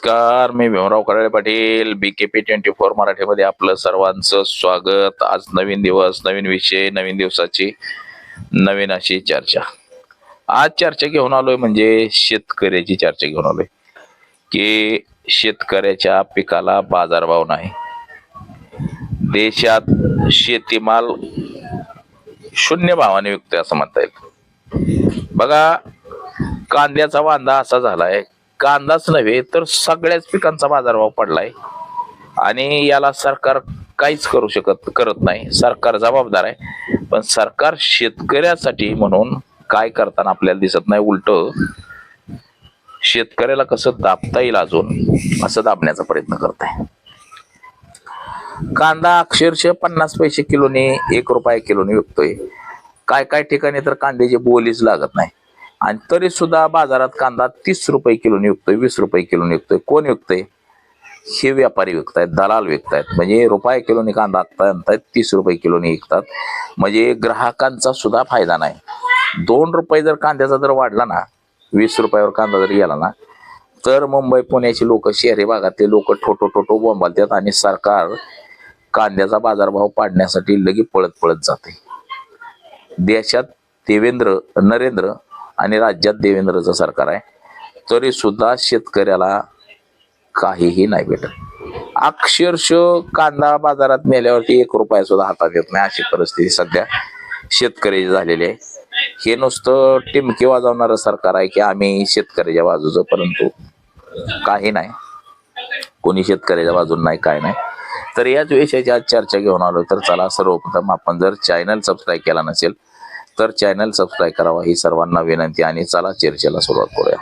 नमस्कार, मी भीमराव कराळे पाटील. BKP24 मराठीमध्ये आपलं सर्वांचं स्वागत. आज नवीन दिवस, नवीन विषय, नवीन दिवसाची नवीन अशी चर्चा. आज चर्चा घेऊन आलोय म्हणजे शेतकऱ्याची चर्चा घेऊन आलोय की शेतकऱ्याच्या पिकाला बाजारभाव नाही. देशात शेतीमाल शून्य भावाने विकतोय असं म्हणता येईल. बघा, कांद्याचा वांदा असा झालाय, कांदाच नव्हे तर सगळ्याच पिकांचा बाजारभाव पडलाय आणि याला सरकार काहीच करत नाही. सरकार जबाबदार आहे, पण सरकार शेतकऱ्यासाठी म्हणून काय करताना आपल्याला दिसत नाही. उलट शेतकऱ्याला कसं दाबता येईल अजून असं दाबण्याचा प्रयत्न करत आहे. कांदा अक्षरशः 50 पैसे किलोने, 1 रुपया किलोने विकतोय. काय ठिकाणी तर कांद्याची बोलीच लागत नाही आणि तरी सुद्धा बाजारात कांदा 30 रुपये किलोने विकतोय, 20 रुपये किलोने विकतोय. कोण विकतोय? हे व्यापारी विकतायत, दलाल विकतायत. म्हणजे रुपये किलोने कांदा आणतायत, 30 रुपये किलोने विकतात. म्हणजे ग्राहकांचा सुद्धा फायदा नाही. 2 रुपये जर कांद्याचा दर वाढला ना, 20 रुपयावर कांदा जर गेला ना, तर मुंबई पुण्याची लोक, शहरी भागातले लोक ठोठो बोंबालतात आणि सरकार कांद्याचा बाजारभाव पाडण्यासाठी लगे पळत जाते. देशात नरेंद्र आणि राज्यात देवेंद्रचं सरकार आहे, तरी सुद्धा शेतकऱ्याला काहीही नाही भेटत. अक्षरशः कांदा बाजारात नेल्यावरती 1 रुपया सुद्धा हातात येत नाही, अशी परिस्थिती सध्या शेतकऱ्याची झालेली आहे. हे नुसतं टिमकी वाजवणारं सरकार आहे की आम्ही शेतकऱ्याच्या बाजूचं, परंतु काही नाही, कोणी शेतकऱ्याच्या बाजून नाही, काय नाही. तर याच विषयाची आज चर्चा घेऊन आलो. तर चला, सर्वप्रथम आपण जर चॅनल सबस्क्राईब केला नसेल तर चॅनल सबस्क्राईब करावा ही सर्वांना विनंती आणि चला चर्चेला सुरुवात करूया.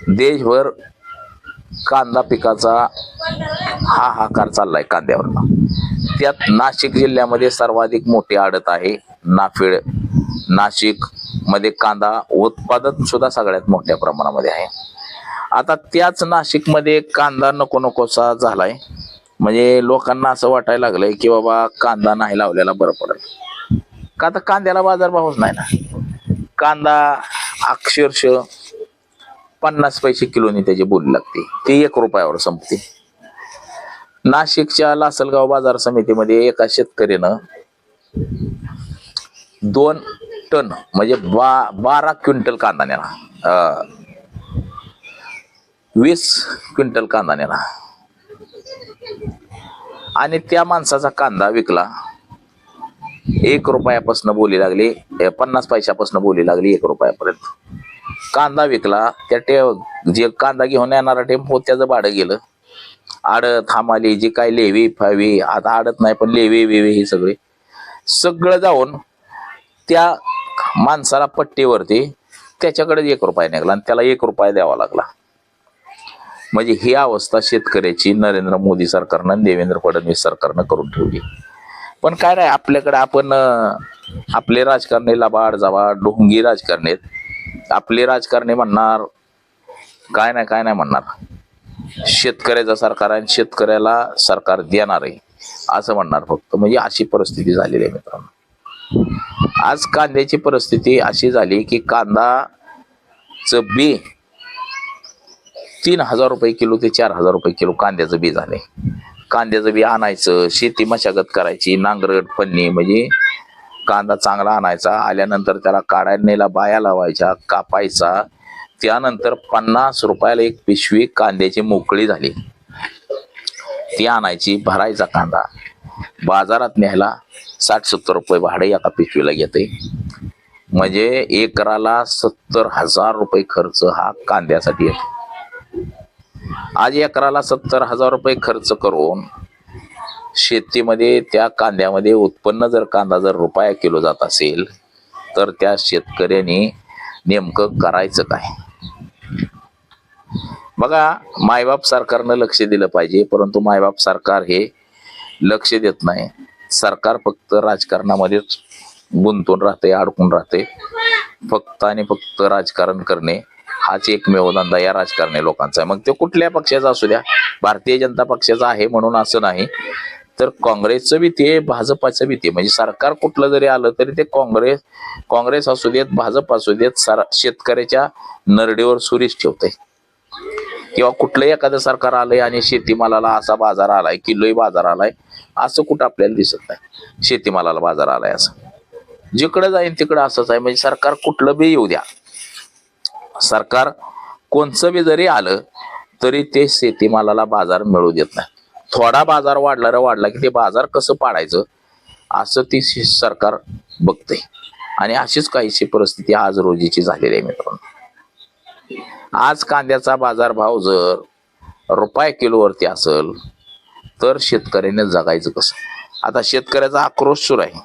देशभर कांदा पिकाचा हाहाकार चाललाय कांद्यावर. त्यात नाशिक जिल्ह्यामध्ये सर्वाधिक मोठी आडत आहे नाफेड. नाशिक मध्ये कांदा उत्पादन सुद्धा सगळ्यात मोठ्या प्रमाणामध्ये आहे. आता त्याच नाशिक मध्ये कांदा नकोसा झालाय. म्हणजे लोकांना असं वाटायला लागलंय की बाबा कांदा नाही लावलेला बरं पडेल, का तर कांद्याला बाजारभावच नाही ना. कांदा अक्षरशः 50 पैसे किलोनी त्याची बोली लागते, ती 1 रुपयावर संपते. नाशिकच्या लासलगाव बाजार समितीमध्ये एका शेतकऱ्यानं 2 टन म्हणजे 12 क्विंटल कांदा नेला, 20 क्विंटल कांदा नेला आणि त्या माणसाचा कांदा विकला 1 रुपयापासून बोली लागली, 50 पैशापासून बोली लागली 1 रुपयापर्यंत कांदा विकला. त्या जे कांदा घेऊन येणारा टेम्पो त्याचं भाडं गेलं. आडत हमाली जी काय लेवी फावी, आता आडत नाही पण लेवी वेवी हे सगळं जाऊन त्या माणसाला पट्टीवरती त्याच्याकडे 1 रुपया निघाला आणि त्याला 1 रुपया द्यावा लागला. म्हणजे ही अवस्था शेतकऱ्याची नरेंद्र मोदी सरकारनं, देवेंद्र फडणवीस सरकारनं करून ठेवली. पण काय नाही, आपल्याकडे आपण आपले राजकारणी लबाड जबाड ढोंगी राजकारणी आहेत. आपले राजकारणी म्हणणार काय नाही म्हणणार, शेतकऱ्याचं सरकार आहे, शेतकऱ्याला सरकार देणार आहे असं म्हणणार फक्त. म्हणजे अशी परिस्थिती झालेली आहे मित्रांनो. आज कांद्याची परिस्थिती अशी झाली की कांदाचं बी 3000 रुपये किलो ते 4000 रुपये किलो कांद्याचं बी झालंय. कांद्याचं बी आणायचं, शेती मशागत करायची, नांगरट फन्नी, म्हणजे कांदा चांगला आणायचा, आल्यानंतर त्याला काढायला नेला, बाया लावायच्या, कापायचा, त्यानंतर 50 रुपयाला 1 पिशवी कांद्याची मोकळी झाली, ती आणायची, भरायचा कांदा, बाजारात न्यायला 60-70 रुपये भाडे एका पिशवीला घेते. म्हणजे एकराला 70,000 रुपये खर्च हा कांद्यासाठी येतो. आज एकराला 70,000 रुपये खर्च करून शेतीमध्ये त्या कांद्यामध्ये उत्पन्न जर कांदा जर रुपया किलो जात असेल तर त्या शेतकऱ्यांनी नेमकं करायचं काय? बघा, मायबाप सरकारनं लक्ष दिलं पाहिजे, परंतु मायबाप सरकार हे लक्ष देत नाही. सरकार फक्त राजकारणामध्येच गुंतून राहते, अडकून राहते. फक्त आणि फक्त राजकारण करणे हाच एकमेव धंदा या राजकारणी लोकांचा आहे. मग ते कुठल्या पक्षाचा असू द्या, भारतीय जनता पक्षाचा आहे म्हणून असं नाही, तर काँग्रेसचं बी ते, भाजपाचं बी ते. म्हणजे सरकार कुठलं जरी आलं तरी ते काँग्रेस असू देत, भाजप असू देत, शेतकऱ्याच्या नरडीवर सुरीच ठेवते. किंवा कुठलंही एखादं सरकार आलंय आणि शेतीमालाला असा बाजार आलाय, किलोही बाजार आलाय, असं कुठं आपल्याला दिसत नाही. शेतीमालाला बाजार आलाय असं जिकडे जाईन तिकडे असंच आहे. म्हणजे सरकार कुठलं बी येऊ द्या, सरकार कोणचं बी जरी आलं तरी ते शेतीमालाला बाजार मिळू देत नाही. थोडा बाजार वाढला की ते बाजार कसं पाडायचं असं ती सरकार बघते. आणि अशीच काहीशी परिस्थिती आज रोजीची झालेली आहे मित्रांनो. आज कांद्याचा बाजारभाव जर रुपये किलोवरती असेल तर शेतकऱ्याने जगायचं कसं? आता शेतकऱ्याचा आक्रोश सुरू आहे.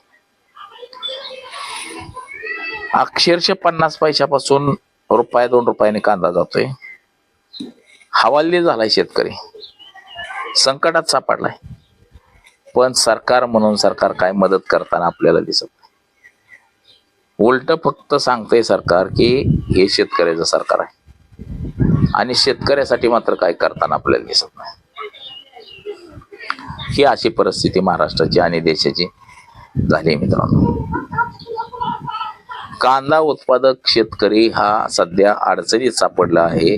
अक्षरशः 50 पैशापासून रुपये 2 रुपयाने कांदा जातोय. हवालदिल झालाय शेतकरी, संकटात सापडलाय. पण सरकार म्हणून सरकार काय मदत करताना आपल्याला दिसत नाही. उलट फक्त सांगतंय सरकार की हे शेतकऱ्याचं सरकार आहे आणि शेतकऱ्यासाठी मात्र काय करताना आपल्याला दिसत नाही. ही अशी परिस्थिती महाराष्ट्राची आणि देशाची झाली मित्रांनो. कांदा उत्पादक शेतकरी हा सध्या अडचणीत सापडला आहे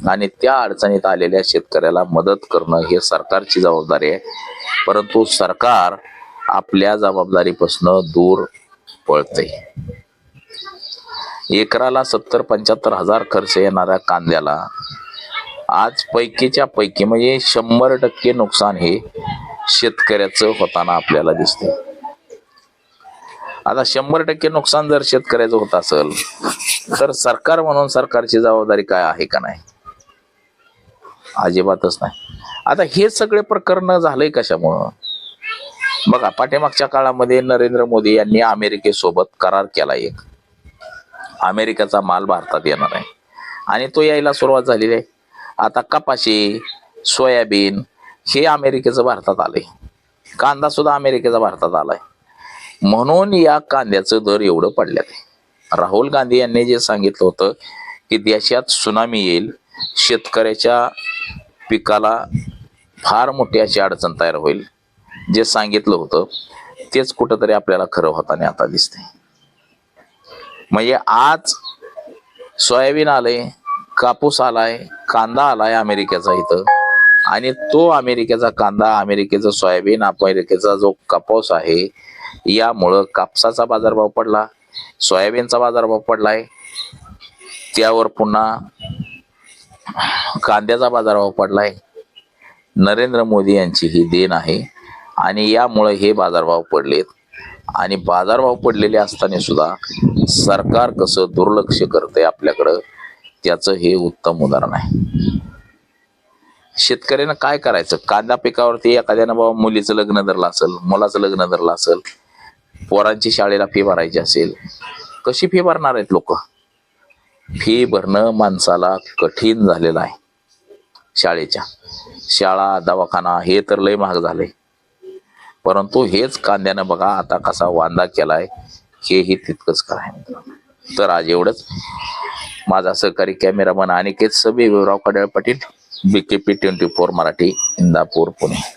आणि त्या अडचणीत आलेल्या शेतकऱ्याला मदत करणं हे सरकारची जबाबदारी आहे. परंतु सरकार आपल्या जबाबदारीपासून दूर पळतंय. एकराला 70-75 हजार खर्च येणाऱ्या कांद्याला आज पैकीच्या पैकी म्हणजे 100% नुकसान हे शेतकऱ्याचं होताना आपल्याला दिसते. आता 100% नुकसान जर शेतकऱ्याचं होत असेल तर सरकार म्हणून सरकारची जबाबदारी काय आहे का नाही? अजिबातच नाही. आता हे सगळे प्रकरण झालंय कशामुळं? बघा, पाठीमागच्या काळामध्ये नरेंद्र मोदी यांनी अमेरिकेसोबत करार केला. एक अमेरिकेचा माल भारतात येणार आहे आणि तो यायला सुरुवात झालेली आहे. आता कपाशी, सोयाबीन हे अमेरिकेचं भारतात आलंय. कांदा सुद्धा अमेरिकेचा भारतात आलाय. म्हणून या कांद्याचं दर एवढं पडल्यात. राहुल गांधी यांनी जे सांगितलं होतं की देशात त्सुनामी येईल, शेतकऱ्याच्या पिकाला फार मोठी अशी अडचण तयार होईल, जे सांगितलं होतं तेच कुठंतरी आपल्याला खरं होताना आता दिसतंय. म्हणजे आज सोयाबीन आलंय, कापूस आलाय, कांदा आलाय अमेरिकेचा इथं, आणि तो अमेरिकेचा कांदा, अमेरिकेचं सोयाबीन, अमेरिकेचा जो कापूस आहे यामुळं कापसाचा बाजारभाव पडला, सोयाबीनचा बाजारभाव पडलाय, त्यावर पुन्हा कांद्याचा बाजारभाव पडलाय. नरेंद्र मोदी यांची ही देण आहे आणि यामुळे हे बाजारभाव पडलेत. आणि बाजारभाव पडलेले असताना सुद्धा सरकार कसं दुर्लक्ष करतंय आपल्याकडं, त्याचं हे उत्तम उदाहरण आहे. शेतकऱ्यानं काय करायचं? कांदा पिकावरती एखाद्यानं बाबा मुलीचं लग्न धरलं असेल, मुलाचं लग्न धरलं असेल, पोरांची शाळेला फी भरायची असेल, कशी फी भरणार आहेत लोक? फी भरणं माणसाला कठीण झालेलं आहे. शाळेच्या शाळा, दवाखाना हे तर लय महाग झाले. परंतु हेच कांद्यानं बघा आता कसा वांदा केलाय, हेही तितकंच कराय. तर आज एवढंच. माझा सहकारी कॅमेरामन अनिकेत सबे, विवराव कडाळ पाटील, BKP 24 मराठी, इंदापूर, पुणे.